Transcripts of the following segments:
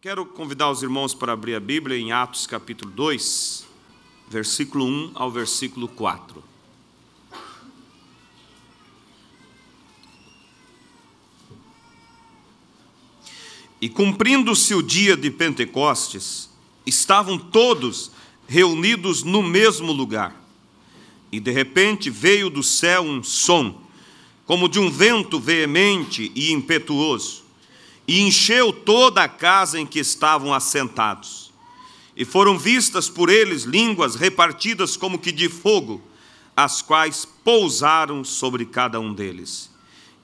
Quero convidar os irmãos para abrir a Bíblia em Atos capítulo 2, versículo 1 ao versículo 4. E cumprindo-se o dia de Pentecostes, estavam todos reunidos no mesmo lugar. E de repente veio do céu um som, como de um vento veemente e impetuoso, e encheu toda a casa em que estavam assentados. E foram vistas por eles línguas repartidas como que de fogo, as quais pousaram sobre cada um deles.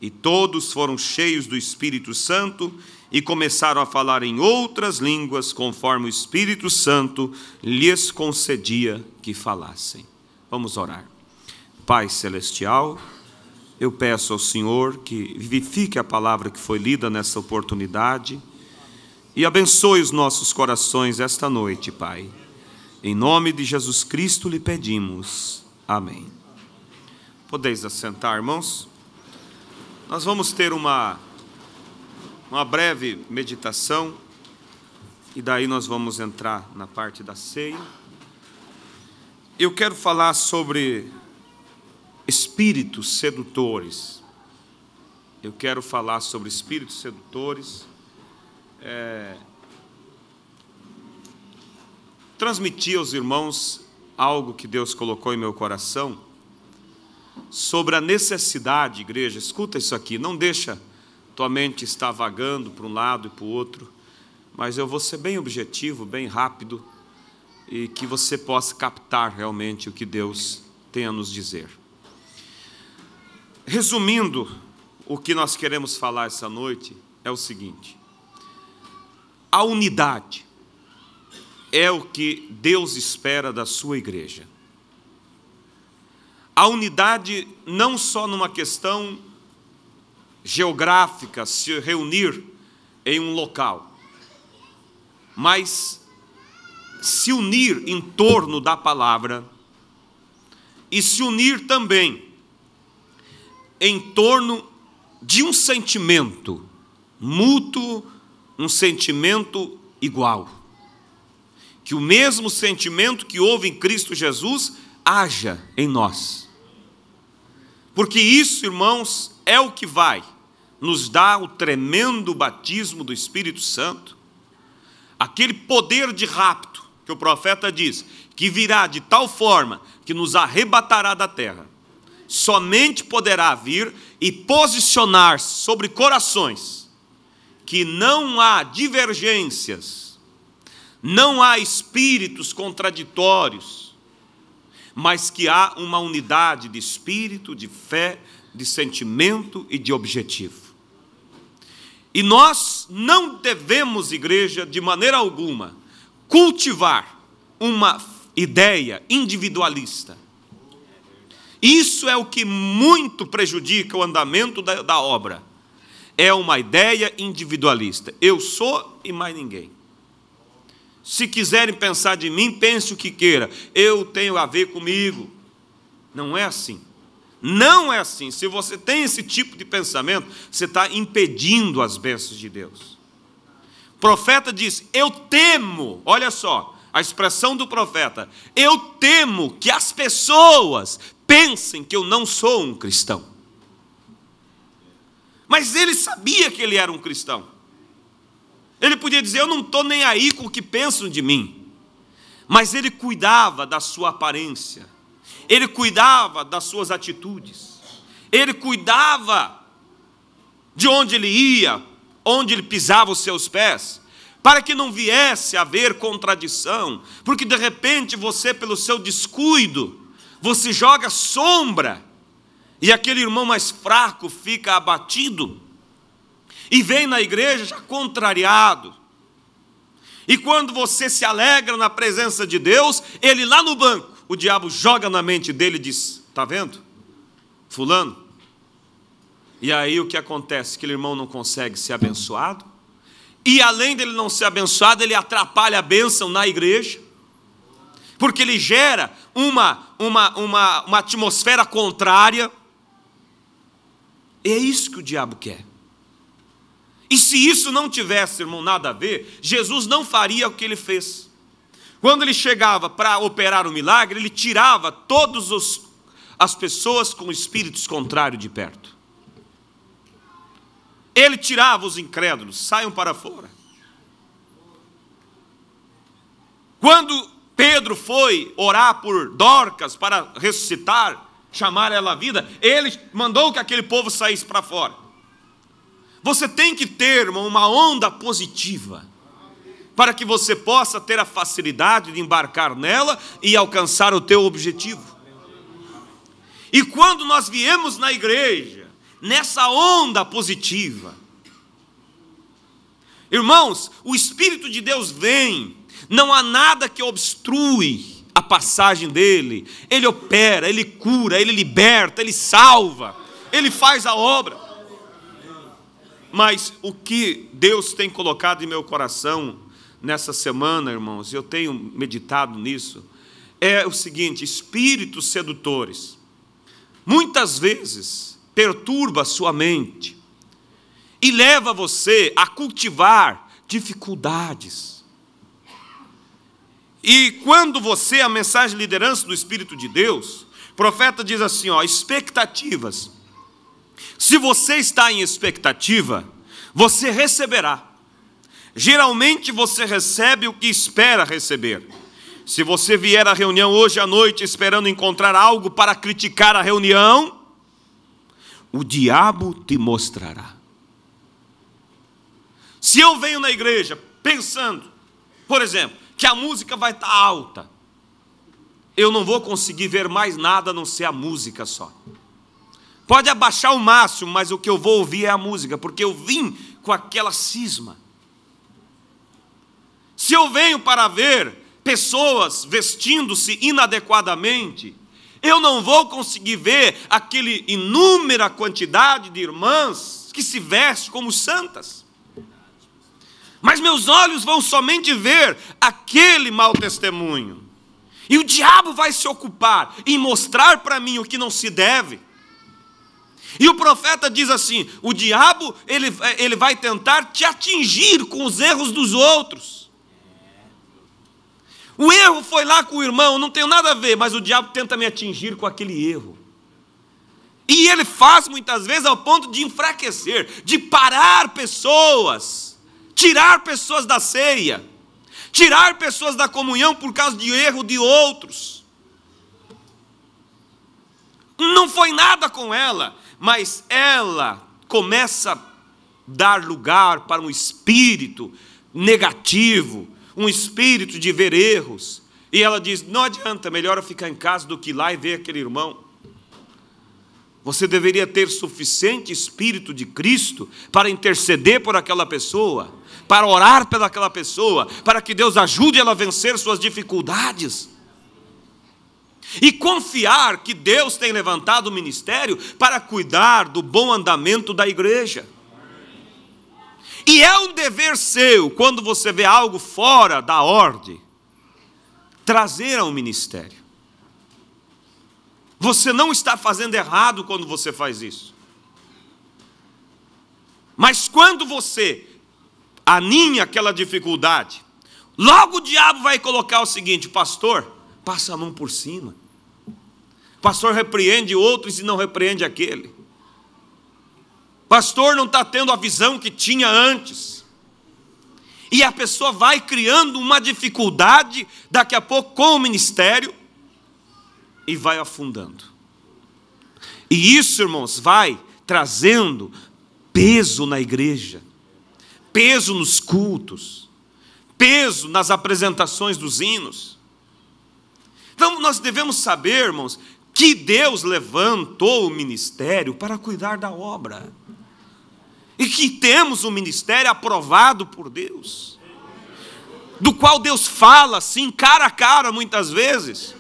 E todos foram cheios do Espírito Santo e começaram a falar em outras línguas, conforme o Espírito Santo lhes concedia que falassem. Vamos orar. Pai Celestial, eu peço ao Senhor que vivifique a palavra que foi lida nessa oportunidade e abençoe os nossos corações esta noite, Pai. Em nome de Jesus Cristo lhe pedimos. Amém. Podeis assentar, irmãos? Nós vamos ter uma breve meditação e daí nós vamos entrar na parte da ceia. Eu quero falar sobre espíritos sedutores. Eu quero falar sobre espíritos sedutores. Transmitir aos irmãos algo que Deus colocou em meu coração sobre a necessidade, igreja, escuta isso aqui, não deixa tua mente estar vagando para um lado e para o outro, mas eu vou ser bem objetivo, bem rápido, e que você possa captar realmente o que Deus tem a nos dizer. Resumindo, o que nós queremos falar essa noite é o seguinte: a unidade é o que Deus espera da sua igreja. A unidade não só numa questão geográfica, se reunir em um local, mas se unir em torno da palavra e se unir também em torno de um sentimento mútuo, um sentimento igual. Que o mesmo sentimento que houve em Cristo Jesus haja em nós. Porque isso, irmãos, é o que vai nos dar o tremendo batismo do Espírito Santo, aquele poder de rapto que o profeta diz, que virá de tal forma que nos arrebatará da terra. Somente poderá vir e posicionar-se sobre corações que não há divergências, não há espíritos contraditórios, mas que há uma unidade de espírito, de fé, de sentimento e de objetivo. E nós não devemos, igreja, de maneira alguma, cultivar uma ideia individualista. Isso é o que muito prejudica o andamento da obra. É uma ideia individualista. Eu sou e mais ninguém. Se quiserem pensar de mim, pense o que queira. Eu tenho a ver comigo. Não é assim. Não é assim. Se você tem esse tipo de pensamento, você está impedindo as bênçãos de Deus. O profeta diz: eu temo, olha só, a expressão do profeta, eu temo que as pessoas pensem que eu não sou um cristão. Mas ele sabia que ele era um cristão. Ele podia dizer: eu não estou nem aí com o que pensam de mim. Mas ele cuidava da sua aparência. Ele cuidava das suas atitudes. Ele cuidava de onde ele ia, onde ele pisava os seus pés, para que não viesse a haver contradição. Porque de repente você, pelo seu descuido, você joga sombra, e aquele irmão mais fraco fica abatido, e vem na igreja já contrariado. E quando você se alegra na presença de Deus, ele lá no banco, o diabo joga na mente dele e diz: está vendo? Fulano. E aí o que acontece? Aquele irmão não consegue ser abençoado, e além dele não ser abençoado, ele atrapalha a bênção na igreja, porque ele gera uma atmosfera contrária. É isso que o diabo quer. E se isso não tivesse, irmão, nada a ver, Jesus não faria o que ele fez. Quando ele chegava para operar o milagre, ele tirava todas as pessoas com espíritos contrários de perto. Ele tirava os incrédulos, saiam para fora. Quando Pedro foi orar por Dorcas para ressuscitar, chamar ela à vida, ele mandou que aquele povo saísse para fora. Você tem que ter, irmão, uma onda positiva, para que você possa ter a facilidade de embarcar nela e alcançar o teu objetivo. E quando nós viemos na igreja, nessa onda positiva, irmãos, o Espírito de Deus vem, não há nada que obstrui a passagem dele. Ele opera, ele cura, ele liberta, ele salva, ele faz a obra. Mas o que Deus tem colocado em meu coração nessa semana, irmãos, eu tenho meditado nisso, é o seguinte: espíritos sedutores muitas vezes perturba a sua mente e leva você a cultivar dificuldades. E quando você, a mensagem de liderança do Espírito de Deus, o profeta diz assim, expectativas. Se você está em expectativa, você receberá. Geralmente você recebe o que espera receber. Se você vier à reunião hoje à noite esperando encontrar algo para criticar a reunião, o diabo te mostrará. Se eu venho na igreja pensando, por exemplo, que a música vai estar alta, eu não vou conseguir ver mais nada a não ser a música só. Pode abaixar o máximo, mas o que eu vou ouvir é a música, porque eu vim com aquela cisma. Se eu venho para ver pessoas vestindo-se inadequadamente, eu não vou conseguir ver aquele inúmera quantidade de irmãs que se vestem como santas. Mas meus olhos vão somente ver aquele mau testemunho. E o diabo vai se ocupar em mostrar para mim o que não se deve. E o profeta diz assim, o diabo ele vai tentar te atingir com os erros dos outros. O erro foi lá com o irmão, não tem nada a ver, mas o diabo tenta me atingir com aquele erro. E ele faz muitas vezes ao ponto de enfraquecer, de parar pessoas, tirar pessoas da ceia, tirar pessoas da comunhão por causa de erro de outros. Não foi nada com ela, mas ela começa a dar lugar para um espírito negativo, um espírito de ver erros. E ela diz, não adianta, melhor eu ficar em casa do que ir lá e ver aquele irmão. Você deveria ter suficiente espírito de Cristo para interceder por aquela pessoa, para orar pelaquela pessoa, para que Deus ajude ela a vencer suas dificuldades. E confiar que Deus tem levantado o ministério para cuidar do bom andamento da igreja. E é um dever seu, quando você vê algo fora da ordem, trazer ao ministério. Você não está fazendo errado quando você faz isso. Mas quando você aninha aquela dificuldade, logo o diabo vai colocar o seguinte, pastor, passa a mão por cima. Pastor repreende outros e não repreende aquele. Pastor não está tendo a visão que tinha antes. E a pessoa vai criando uma dificuldade, daqui a pouco, com o ministério, e vai afundando. E isso, irmãos, vai trazendo peso na igreja, peso nos cultos, peso nas apresentações dos hinos. Então, nós devemos saber, irmãos, que Deus levantou o ministério para cuidar da obra. E que temos um ministério aprovado por Deus, do qual Deus fala assim, cara a cara, muitas vezes,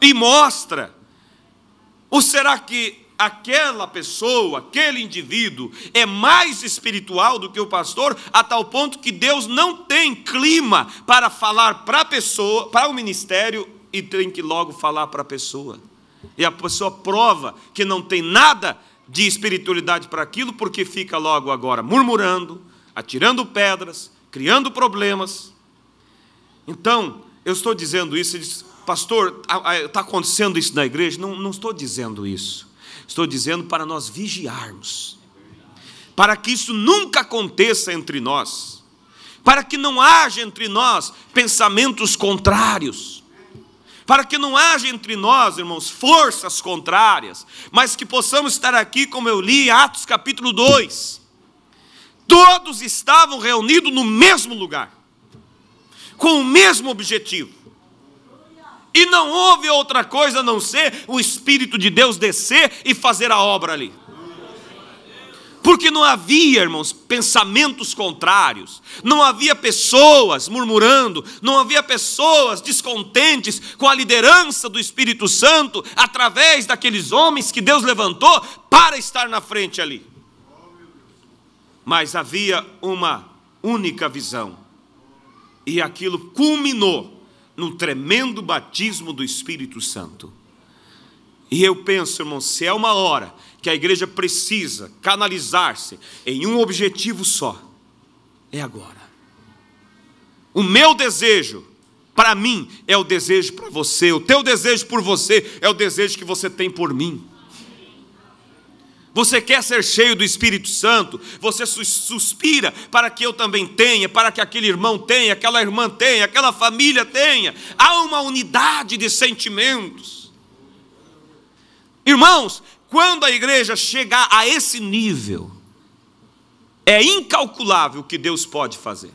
e mostra. Ou será que aquela pessoa, aquele indivíduo, é mais espiritual do que o pastor, a tal ponto que Deus não tem clima para falar para a pessoa, para o ministério, e tem que logo falar para a pessoa. E a pessoa prova que não tem nada de espiritualidade para aquilo, porque fica logo agora murmurando, atirando pedras, criando problemas. Então, eu estou dizendo isso, ele diz, pastor, está acontecendo isso na igreja? Não estou dizendo isso. Estou dizendo para nós vigiarmos, para que isso nunca aconteça entre nós, para que não haja entre nós pensamentos contrários, para que não haja entre nós, irmãos, forças contrárias, mas que possamos estar aqui, como eu li em Atos capítulo 2, todos estavam reunidos no mesmo lugar, com o mesmo objetivo, e não houve outra coisa a não ser o Espírito de Deus descer e fazer a obra ali. Porque não havia, irmãos, pensamentos contrários, não havia pessoas murmurando, não havia pessoas descontentes com a liderança do Espírito Santo, através daqueles homens que Deus levantou para estar na frente ali. Mas havia uma única visão, e aquilo culminou no tremendo batismo do Espírito Santo. E eu penso, irmão, se é uma hora que a igreja precisa canalizar-se em um objetivo só, é agora. O meu desejo, para mim, é o desejo para você. O teu desejo por você é o desejo que você tem por mim. Você quer ser cheio do Espírito Santo, você suspira para que eu também tenha, para que aquele irmão tenha, aquela irmã tenha, aquela família tenha. Há uma unidade de sentimentos. Irmãos, quando a igreja chegar a esse nível, é incalculável o que Deus pode fazer.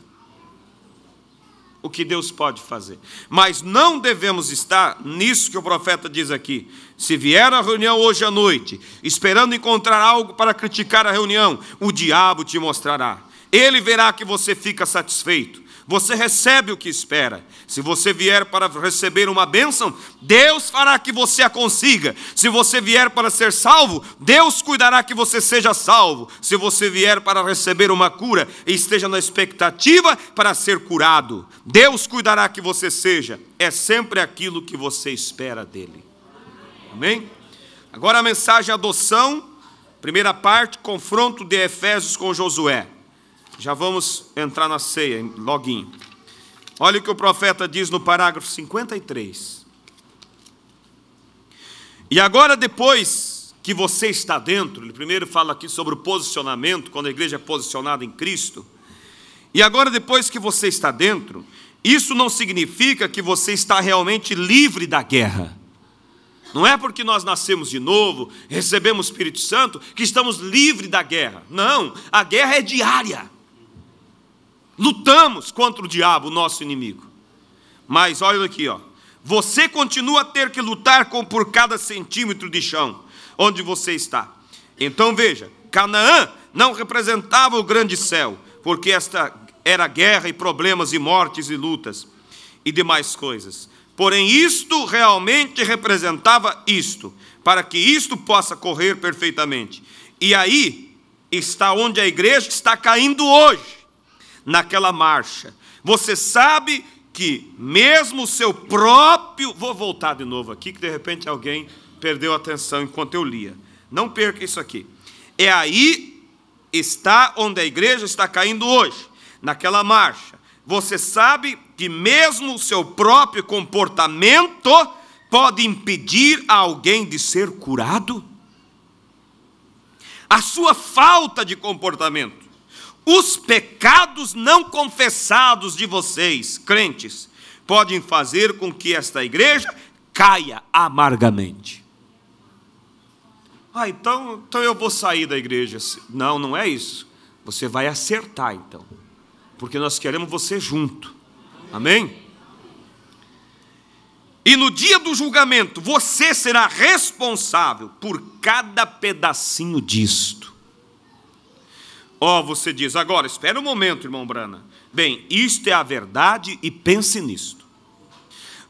O que Deus pode fazer. Mas não devemos estar nisso que o profeta diz aqui. Se vier à reunião hoje à noite, esperando encontrar algo para criticar a reunião, o diabo te mostrará. Ele verá que você fica satisfeito. Você recebe o que espera. Se você vier para receber uma bênção, Deus fará que você a consiga. Se você vier para ser salvo, Deus cuidará que você seja salvo. Se você vier para receber uma cura e esteja na expectativa para ser curado, Deus cuidará que você seja. É sempre aquilo que você espera dele. Amém? Agora a mensagem adoção, primeira parte, confronto de Efésios com Josué. Já vamos entrar na ceia, loguinho. Olha o que o profeta diz no parágrafo 53. E agora, depois que você está dentro, ele primeiro fala aqui sobre o posicionamento, quando a igreja é posicionada em Cristo. E agora, depois que você está dentro, isso não significa que você está realmente livre da guerra. Não é porque nós nascemos de novo, recebemos o Espírito Santo, que estamos livres da guerra. Não, a guerra é diária. Lutamos contra o diabo, o nosso inimigo. Mas olha aqui, ó. Você continua a ter que lutar por cada centímetro de chão onde você está. Então veja, Canaã não representava o grande céu, porque esta era guerra e problemas e mortes e lutas e demais coisas. Porém, isto realmente representava isto, para que isto possa correr perfeitamente. E aí está onde a igreja está caindo hoje, naquela marcha. Você sabe que mesmo o seu próprio... Vou voltar de novo aqui, que de repente alguém perdeu a atenção enquanto eu lia. Não perca isso aqui. É aí está onde a igreja está caindo hoje, naquela marcha. Você sabe que mesmo o seu próprio comportamento pode impedir alguém de ser curado? A sua falta de comportamento, os pecados não confessados de vocês, crentes, podem fazer com que esta igreja caia amargamente. Então eu vou sair da igreja. Não, não é isso. Você vai acertar então, porque nós queremos você junto. Amém? E no dia do julgamento, você será responsável por cada pedacinho disto. Você diz, agora, espera um momento, irmão Brana. Bem, isto é a verdade e pense nisto.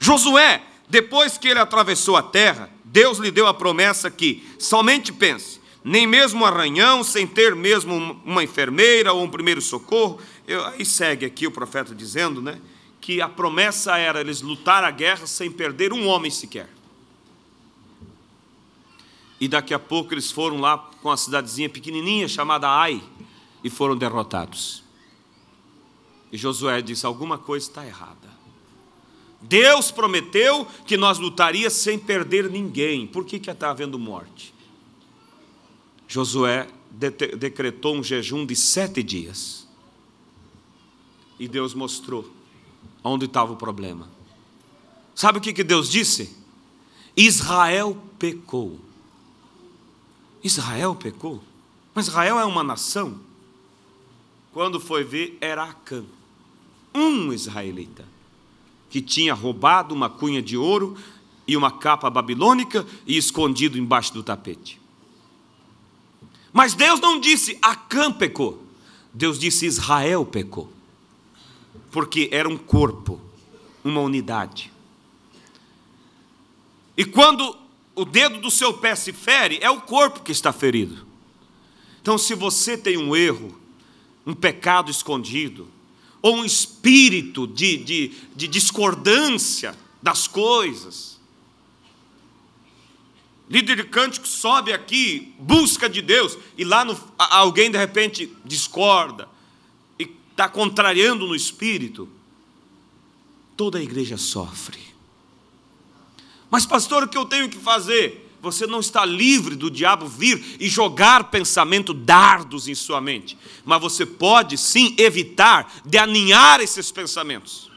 Josué, depois que ele atravessou a terra, Deus lhe deu a promessa que, somente pense, nem mesmo um arranhão, sem ter mesmo uma enfermeira ou um primeiro socorro. Aí segue aqui o profeta dizendo, né, que a promessa era eles lutar a guerra sem perder um homem sequer. E daqui a pouco eles foram lá com uma cidadezinha pequenininha chamada Ai e foram derrotados. E Josué disse: alguma coisa está errada. Deus prometeu que nós lutaríamos sem perder ninguém. Por que está havendo morte? Josué decretou um jejum de 7 dias. E Deus mostrou onde estava o problema. Sabe o que Deus disse? Israel pecou. Israel pecou? Mas Israel é uma nação. Quando foi ver, era Acã, um israelita, que tinha roubado uma cunha de ouro e uma capa babilônica e escondido embaixo do tapete. Mas Deus não disse Acã pecou. Deus disse Israel pecou. Porque era um corpo, uma unidade. E quando o dedo do seu pé se fere, é o corpo que está ferido. Então, se você tem um erro, um pecado escondido, ou um espírito de discordância das coisas, líder de cântico sobe aqui, busca de Deus, e lá alguém de repente discorda, e está contrariando no espírito, toda a igreja sofre. Mas pastor, o que eu tenho que fazer? Você não está livre do diabo vir e jogar pensamento dardos em sua mente. Mas você pode sim evitar de aninhar esses pensamentos.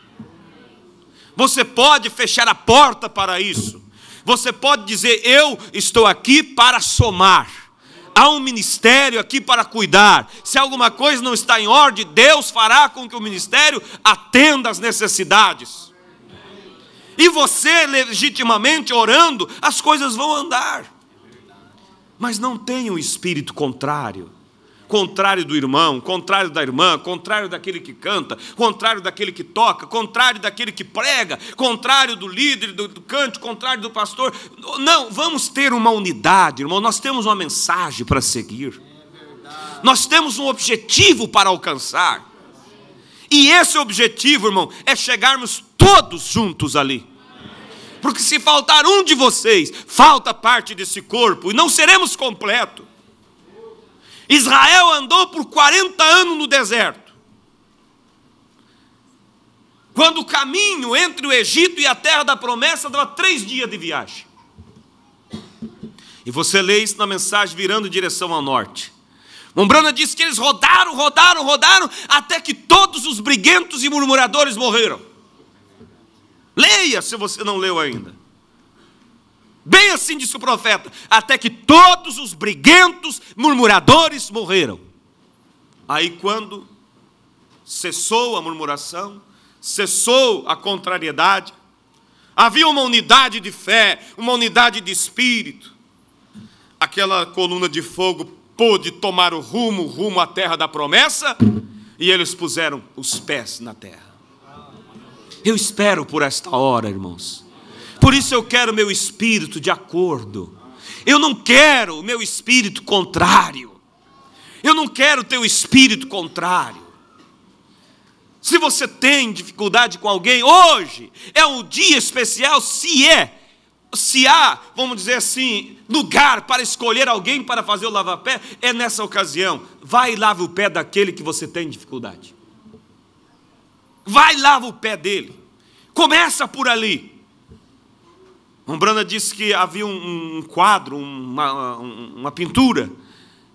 Você pode fechar a porta para isso. Você pode dizer: eu estou aqui para somar. Há um ministério aqui para cuidar. Se alguma coisa não está em ordem, Deus fará com que o ministério atenda às necessidades. E você, legitimamente orando, as coisas vão andar. Mas não tenha um espírito contrário. Contrário do irmão, contrário da irmã, contrário daquele que canta, contrário daquele que toca, contrário daquele que prega, contrário do líder, do cante, contrário do pastor. Não, vamos ter uma unidade, irmão. Nós temos uma mensagem para seguir. Nós temos um objetivo para alcançar. E esse objetivo, irmão, é chegarmos todos juntos ali. Porque se faltar um de vocês, falta parte desse corpo, e não seremos completos. Israel andou por 40 anos no deserto. Quando o caminho entre o Egito e a terra da promessa dava 3 dias de viagem. E você lê isso na mensagem virando em direção ao norte. Mombrana diz que eles rodaram, até que todos os briguentos e murmuradores morreram. Leia, se você não leu ainda. Bem assim disse o profeta: até que todos os briguentos, murmuradores morreram. Aí quando cessou a murmuração, cessou a contrariedade, havia uma unidade de fé, uma unidade de espírito. Aquela coluna de fogo pôde tomar o rumo à terra da promessa, e eles puseram os pés na terra. Eu espero por esta hora, irmãos. Por isso eu quero meu espírito de acordo. Eu não quero o meu espírito contrário. Eu não quero ter o espírito contrário. Se você tem dificuldade com alguém, hoje é um dia especial, se há, vamos dizer assim, lugar para escolher alguém para fazer o lava-pé, é nessa ocasião. Vai e lava o pé daquele que você tem dificuldade. Vai e lava o pé dele. Começa por ali. Mombrana disse que havia um quadro, uma pintura.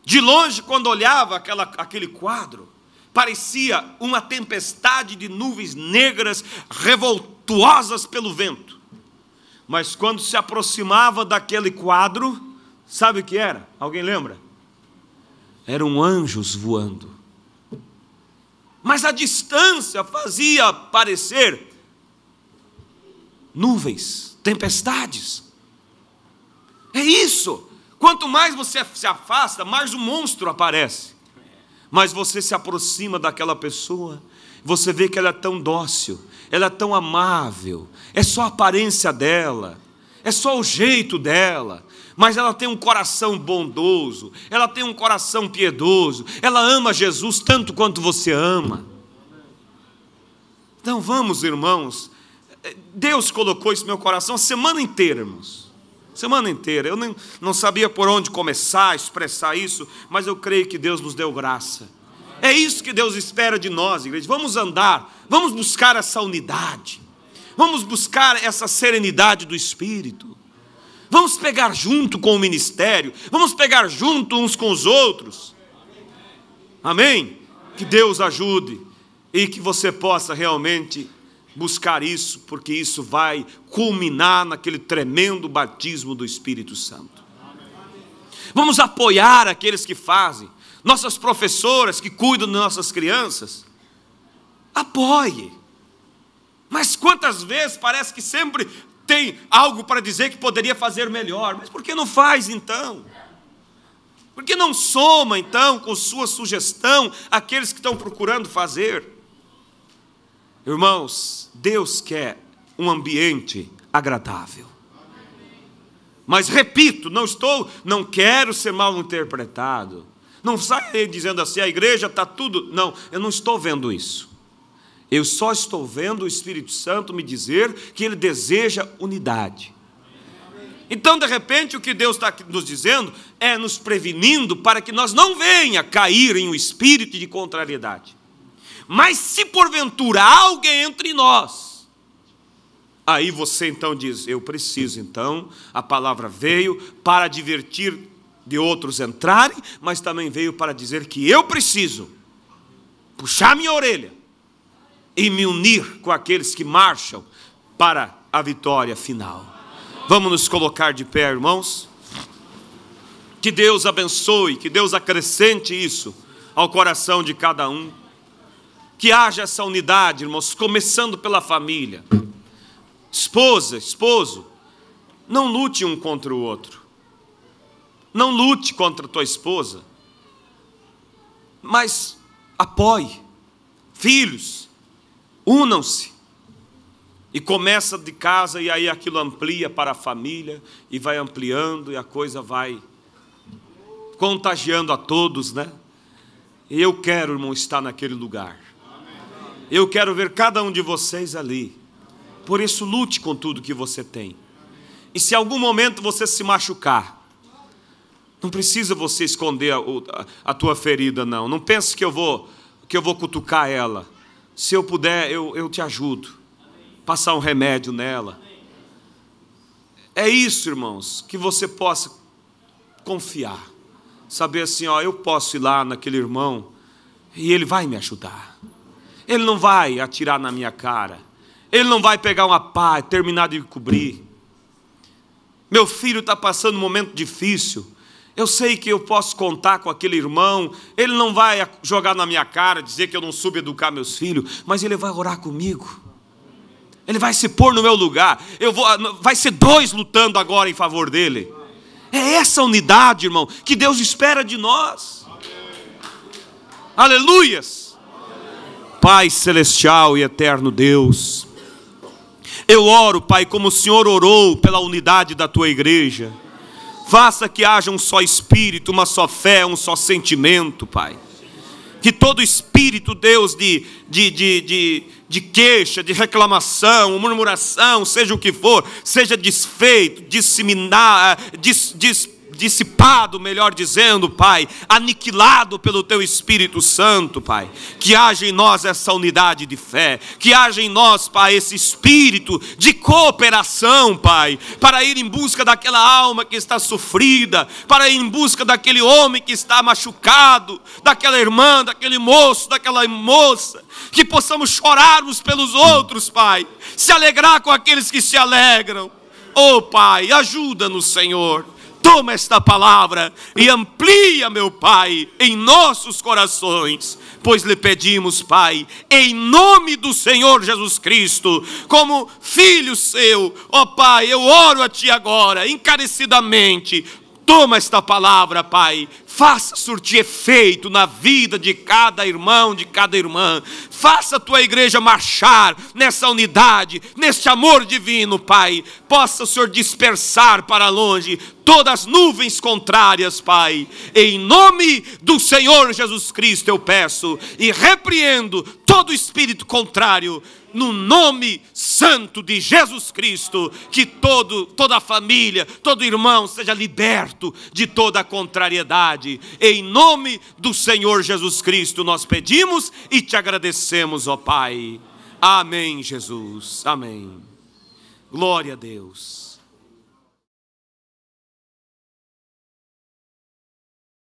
De longe, quando olhava aquele quadro, parecia uma tempestade de nuvens negras, revoltuosas pelo vento. Mas quando se aproximava daquele quadro, sabe o que era? Alguém lembra? Eram anjos voando. Mas a distância fazia parecer nuvens, tempestades. É isso. Quanto mais você se afasta, mais o monstro aparece. Mas você se aproxima daquela pessoa, você vê que ela é tão dócil, ela é tão amável, é só a aparência dela, é só o jeito dela, mas ela tem um coração bondoso, ela tem um coração piedoso, ela ama Jesus tanto quanto você ama. Então vamos, irmãos, Deus colocou isso no meu coração a semana inteira, irmãos. Semana inteira. Eu não sabia por onde começar a expressar isso, mas eu creio que Deus nos deu graça. É isso que Deus espera de nós, igreja. Vamos andar, vamos buscar essa unidade. Vamos buscar essa serenidade do Espírito. Vamos pegar junto com o ministério. Vamos pegar junto uns com os outros. Amém? Que Deus ajude e que você possa realmente buscar isso, porque isso vai culminar naquele tremendo batismo do Espírito Santo. Vamos apoiar aqueles que fazem. Nossas professoras que cuidam de nossas crianças. Apoie. Mas quantas vezes parece que sempre tem algo para dizer que poderia fazer melhor. Mas por que não faz então? Por que não soma então com sua sugestão aqueles que estão procurando fazer? Irmãos, Deus quer um ambiente agradável. Mas repito, não quero ser mal interpretado. Não saia dizendo assim, a igreja está tudo... Não, eu não estou vendo isso. Eu só estou vendo o Espírito Santo me dizer que Ele deseja unidade. Então, de repente, o que Deus está nos dizendo é nos prevenindo para que nós não venha cair em um espírito de contrariedade. Mas se porventura há alguém entre nós, aí você então diz, eu preciso então, a palavra veio para advertir de outros entrarem, mas também veio para dizer que eu preciso puxar minha orelha e me unir com aqueles que marcham para a vitória final. Vamos nos colocar de pé, irmãos? Que Deus abençoe, que Deus acrescente isso ao coração de cada um. Que haja essa unidade, irmãos, começando pela família. Esposa, esposo, não lute um contra o outro. Não lute contra a tua esposa, mas apoie. Filhos, unam-se. E começa de casa e aí aquilo amplia para a família e vai ampliando e a coisa vai contagiando a todos, né? E eu quero, irmão, estar naquele lugar. Eu quero ver cada um de vocês ali. Por isso, lute com tudo que você tem. E se em algum momento você se machucar, não precisa você esconder a tua ferida, não. Não pense que eu vou cutucar ela. Se eu puder, eu te ajudo. Passar um remédio nela. É isso, irmãos, que você possa confiar. Saber assim, ó, eu posso ir lá naquele irmão e ele vai me ajudar. Ele não vai atirar na minha cara. Ele não vai pegar uma pá e terminar de cobrir. Meu filho está passando um momento difícil. Eu sei que eu posso contar com aquele irmão. Ele não vai jogar na minha cara, dizer que eu não soube educar meus filhos, mas ele vai orar comigo. Ele vai se pôr no meu lugar. Vai ser dois lutando agora em favor dele. É essa unidade, irmão, que Deus espera de nós. Aleluias. Pai celestial e eterno Deus, eu oro, Pai, como o Senhor orou pela unidade da tua igreja. Faça que haja um só espírito, uma só fé, um só sentimento, Pai. Que todo espírito, Deus, de queixa, de reclamação, murmuração, seja o que for, seja desfeito, dissipado, melhor dizendo, Pai, aniquilado pelo Teu Espírito Santo, Pai. Que haja em nós essa unidade de fé, que haja em nós, Pai, esse espírito de cooperação, Pai, para ir em busca daquela alma que está sofrida, para ir em busca daquele homem que está machucado, daquela irmã, daquele moço, daquela moça, que possamos chorarmos pelos outros, Pai, se alegrar com aqueles que se alegram. Oh, Pai, ajuda-nos, Senhor. Toma esta palavra e amplia, meu Pai, em nossos corações, pois lhe pedimos, Pai, em nome do Senhor Jesus Cristo, como filho seu, ó Pai, eu oro a Ti agora, encarecidamente. Toma esta palavra, Pai, faça surtir efeito na vida de cada irmão, de cada irmã. Faça a tua igreja marchar nessa unidade, neste amor divino, Pai. Possa o Senhor dispersar para longe todas as nuvens contrárias, Pai. Em nome do Senhor Jesus Cristo eu peço e repreendo todo espírito contrário, no nome santo de Jesus Cristo, que toda a família, todo irmão seja liberto de toda a contrariedade. Em nome do Senhor Jesus Cristo nós pedimos e te agradecemos, ó Pai. Amém, Jesus. Amém. Glória a Deus.